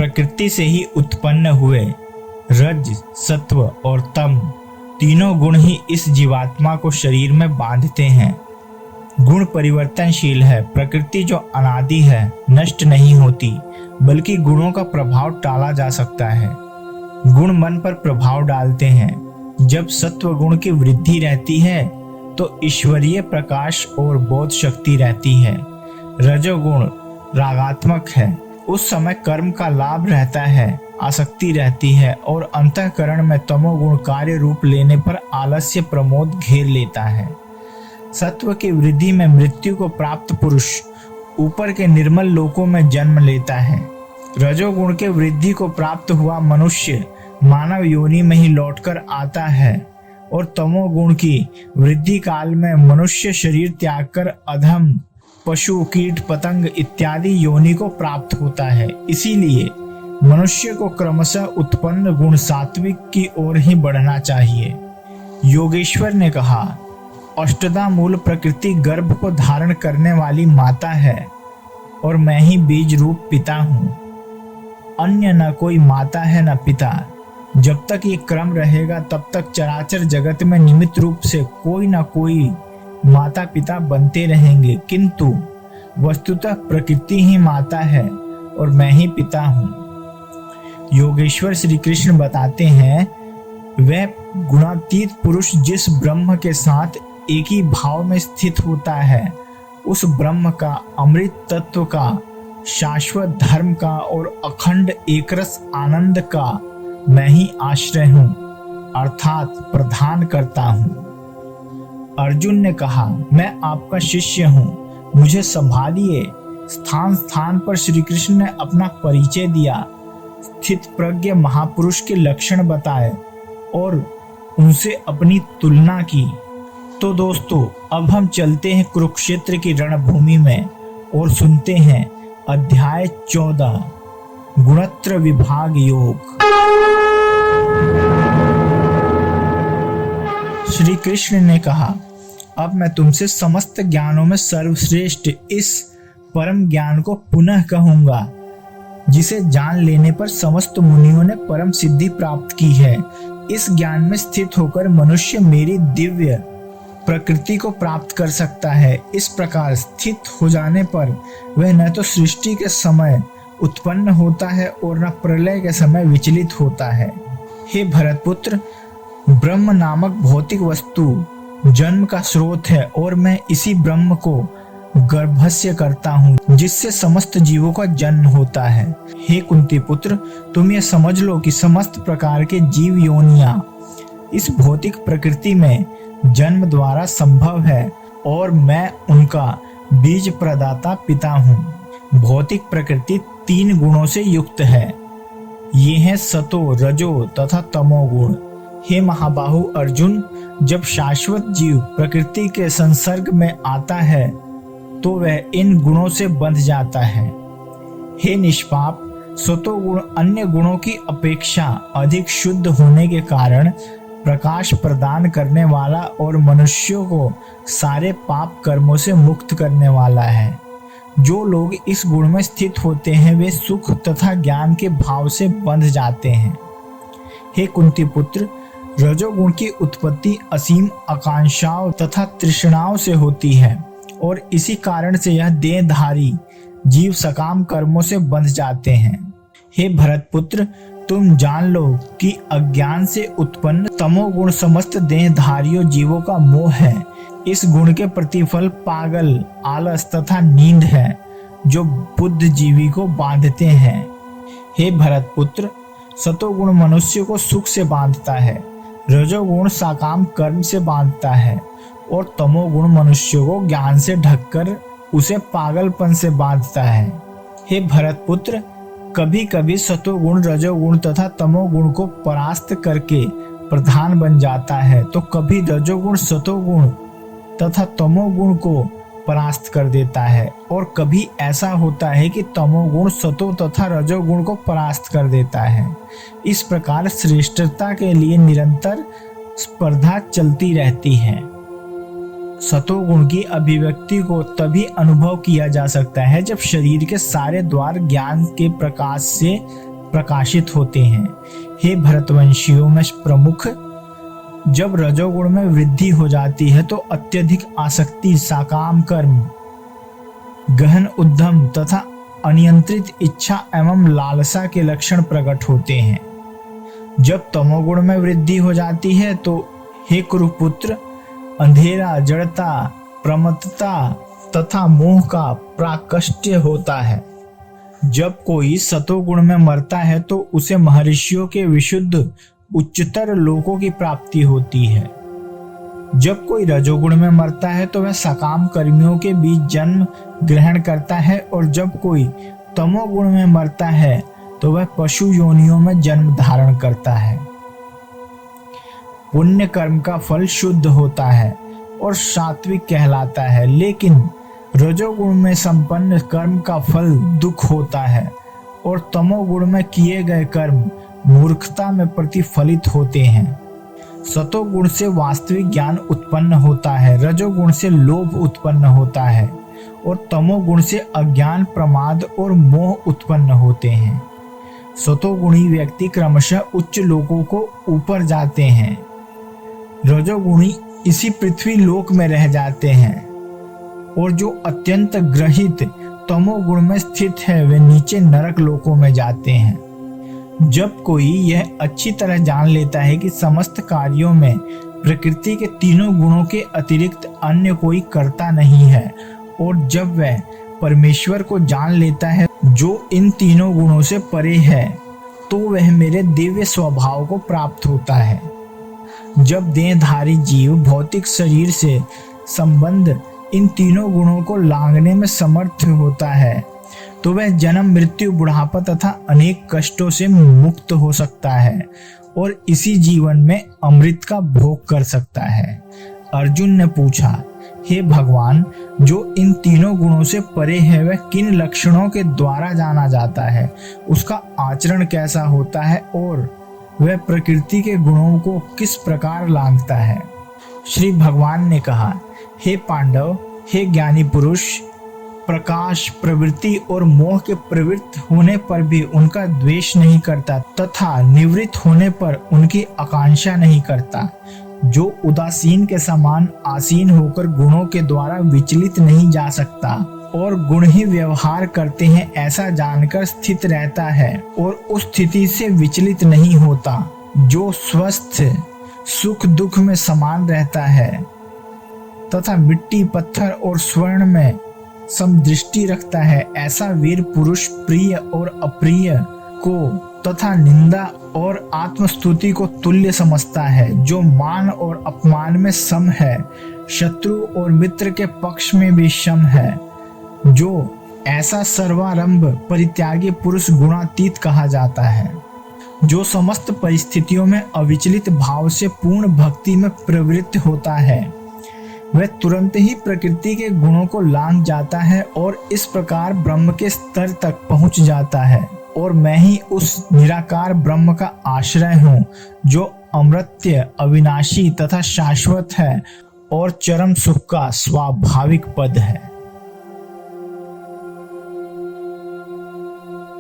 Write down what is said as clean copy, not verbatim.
प्रकृति से ही उत्पन्न हुए रज, सत्व और तम तीनों गुण ही इस जीवात्मा को शरीर में बांधते हैं। गुण परिवर्तनशील है। प्रकृति जो अनादि है नष्ट नहीं होती, बल्कि गुणों का प्रभाव टाला जा सकता है। गुण मन पर प्रभाव डालते हैं। जब सत्व गुण की वृद्धि रहती है तो ईश्वरीय प्रकाश और बोध शक्ति रहती है। रजोगुण रागात्मक है। उस समय कर्म का लाभ रहता है, आसक्ति रहती है और अंतःकरण में तमोगुण कार्य रूप लेने पर आलस्य प्रमोद घेर लेता है। सत्व की वृद्धि में मृत्यु को प्राप्त पुरुष ऊपर के निर्मल लोकों में जन्म लेता है। रजोगुण के वृद्धि को प्राप्त हुआ मनुष्य मानव योनि में ही लौटकर आता है और तमोगुण की वृद्धि काल में मनुष्य शरीर त्याग कर अधम, पशु, कीट, पतंग इत्यादि योनि को प्राप्त होता है। इसीलिए मनुष्य को क्रमशः उत्पन्न गुण सात्विक की ओर ही बढ़ना चाहिए। योगेश्वर ने कहा, अष्टधा मूल प्रकृति गर्भ को धारण करने वाली माता है और मैं ही बीज रूप पिता हूँ। अन्य न कोई माता है न पिता। जब तक ये क्रम रहेगा तब तक चराचर जगत में निमित्त रूप से कोई न कोई माता पिता बनते रहेंगे, किंतु वस्तुतः प्रकृति ही माता है और मैं ही पिता हूँ। योगेश्वर श्री कृष्ण बताते हैं, वह गुणातीत पुरुष जिस ब्रह्म के साथ एक ही भाव में स्थित होता है, उस ब्रह्म का, अमृत तत्व का, शाश्वत धर्म का और अखंड एकरस आनंद का मैं ही आश्रय हूँ, अर्थात प्रदान करता हूँ। अर्जुन ने कहा, मैं आपका शिष्य हूँ, मुझे संभालिए। स्थान स्थान पर श्री कृष्ण ने अपना परिचय दिया, स्थित प्रज्ञ महापुरुष के लक्षण बताए और उनसे अपनी तुलना की। तो दोस्तों, अब हम चलते हैं कुरुक्षेत्र की रणभूमि में और सुनते हैं अध्याय 14 गुणत्र विभाग योग। श्री कृष्ण ने कहा, अब मैं तुमसे समस्त ज्ञानों में सर्वश्रेष्ठ इस परम ज्ञान को पुनः कहूंगा, जिसे जान लेने पर समस्त मुनियों ने परम सिद्धि प्राप्त की है। इस ज्ञान में स्थित होकर मनुष्य मेरी दिव्य प्रकृति को प्राप्त कर सकता है। इस प्रकार स्थित हो जाने पर वह न तो सृष्टि के समय उत्पन्न होता है और न प्रलय के समय विचलित होता है। हे भरतपुत्र, ब्रह्म नामक भौतिक वस्तु जन्म का स्रोत है और मैं इसी ब्रह्म को गर्भस्य करता हूँ, जिससे समस्त जीवों का जन्म होता है। हे कुंती पुत्र, तुम ये समझ लो कि समस्त प्रकार के जीव योनियां इस भौतिक प्रकृति में जन्म द्वारा संभव है और मैं उनका बीज प्रदाता पिता हूँ। भौतिक प्रकृति 3 गुणों से युक्त है। ये हैं सतो, रजो तथा तमोगुण। हे महाबाहु अर्जुन, जब शाश्वत जीव प्रकृति के संसर्ग में आता है तो वह इन गुणों से बंध जाता है। हे निष्पाप, सतोगुण अन्य गुणों की अपेक्षा अधिक शुद्ध होने के कारण प्रकाश प्रदान करने वाला और मनुष्यों को सारे पाप कर्मों से मुक्त करने वाला है। जो लोग इस गुण में स्थित होते हैं वे सुख तथा ज्ञान के भाव से बंध जाते हैं। हे कुंती पुत्र, रजोगुण की उत्पत्ति असीम आकांक्षाओं तथा तृष्णाओं से होती है और इसी कारण से यह देहधारी जीव सकाम कर्मों से बंध जाते हैं। हे भरतपुत्र, तुम जान लो कि अज्ञान से उत्पन्न तमोगुण समस्त देहधारियों जीवों का मोह है। इस गुण के प्रतिफल पागल, आलस तथा नींद है, जो बुद्ध जीवी को बांधते हैं। हे भरतपुत्र, सतोगुण मनुष्य को सुख से बांधता है, रजोगुण साकाम कर्म से बांधता है और तमोगुण मनुष्य को ज्ञान से ढककर उसे पागलपन से बांधता है। हे भरतपुत्र, कभी कभी सतोगुण रजोगुण तथा तमोगुण को परास्त करके प्रधान बन जाता है, तो कभी रजोगुण सतोगुण तथा तमोगुण को परास्त कर देता है और कभी ऐसा होता है कि तमोगुण सतो तथा रजोगुण को परास्त कर देता है। इस प्रकार श्रेष्ठता के लिए निरंतर स्पर्धा चलती रहती है। सतोगुण की अभिव्यक्ति को तभी अनुभव किया जा सकता है जब शरीर के सारे द्वार ज्ञान के प्रकाश से प्रकाशित होते हैं। हे भरतवंशियों में प्रमुख, जब रजोगुण में वृद्धि हो जाती है तो अत्यधिक आसक्ति, साकाम कर्म, गहन उद्यम तथा अनियंत्रित इच्छा एवं लालसा के लक्षण प्रकट होते हैं। जब तमोगुण में वृद्धि हो जाती है तो हे कुरुपुत्र, अंधेरा, जड़ता, प्रमत्तता तथा मोह का प्राकट्य होता है। जब कोई सतोगुण में मरता है तो उसे महर्षियों के विशुद्ध उच्चतर लोकों की प्राप्ति होती है। जब कोई रजोगुण में मरता है तो वह सकाम कर्मियों के बीच जन्म ग्रहण करता है, और जब कोई तमोगुण में मरता है तो वह पशु योनियों में जन्म धारण करता है। पुण्य कर्म का फल शुद्ध होता है और सात्विक कहलाता है, लेकिन रजोगुण में संपन्न कर्म का फल दुख होता है और तमोगुण में किए गए कर्म मूर्खता में प्रतिफलित होते हैं। सतोगुण से वास्तविक ज्ञान उत्पन्न होता है, रजोगुण से लोभ उत्पन्न होता है और तमोगुण से अज्ञान, प्रमाद और मोह उत्पन्न होते हैं। सतोगुणी व्यक्ति क्रमशः उच्च लोकों को ऊपर जाते हैं, रजोगुणी इसी पृथ्वी लोक में रह जाते हैं, और जो अत्यंत ग्रहित तमोगुण में स्थित है वे नीचे नरक लोकों में जाते हैं। जब कोई यह अच्छी तरह जान लेता है कि समस्त कार्यों में प्रकृति के तीनों गुणों के अतिरिक्त अन्य कोई कर्ता नहीं है, और जब वह परमेश्वर को जान लेता है जो इन तीनों गुणों से परे है, तो वह मेरे दिव्य स्वभाव को प्राप्त होता है। जब देहधारी जीव भौतिक शरीर से संबंध इन तीनों गुणों को लांघने में समर्थ होता है तो वह जन्म, मृत्यु, बुढ़ापा तथा अनेक कष्टों से मुक्त हो सकता है और इसी जीवन में अमृत का भोग कर सकता है। अर्जुन ने पूछा, हे भगवान, जो इन तीनों गुणों से परे है वह किन लक्षणों के द्वारा जाना जाता है, उसका आचरण कैसा होता है और वह प्रकृति के गुणों को किस प्रकार लांघता है? श्री भगवान ने कहा, हे पांडव, हे ज्ञानी पुरुष, प्रकाश, प्रवृत्ति और मोह के प्रवृत्त होने पर भी उनका द्वेष नहीं करता तथा निवृत्त होने पर उनकी आकांक्षा नहीं करता, जो उदासीन के समान आसीन होकर गुणों के द्वारा विचलित नहीं जा सकता और गुण ही व्यवहार करते हैं ऐसा जानकर स्थित रहता है और उस स्थिति से विचलित नहीं होता, जो स्वस्थ सुख दुख में समान रहता है तथा मिट्टी, पत्थर और स्वर्ण में समदृष्टि रखता है, ऐसा वीर पुरुष प्रिय और अप्रिय को तथा निंदा और आत्मस्तुति को तुल्य समझता है, जो मान और अपमान में सम है, शत्रु और मित्र के पक्ष में भी सम है, जो ऐसा सर्वारंभ परित्यागी पुरुष गुणातीत कहा जाता है, जो समस्त परिस्थितियों में अविचलित भाव से पूर्ण भक्ति में प्रवृत्त होता है। वह तुरंत ही प्रकृति के गुणों को लांघ जाता है और इस प्रकार ब्रह्म के स्तर तक पहुंच जाता है, और मैं ही उस निराकार ब्रह्म का आश्रय हूँ, जो अमर्त्य, अविनाशी तथा शाश्वत है और चरम सुख का स्वाभाविक पद है।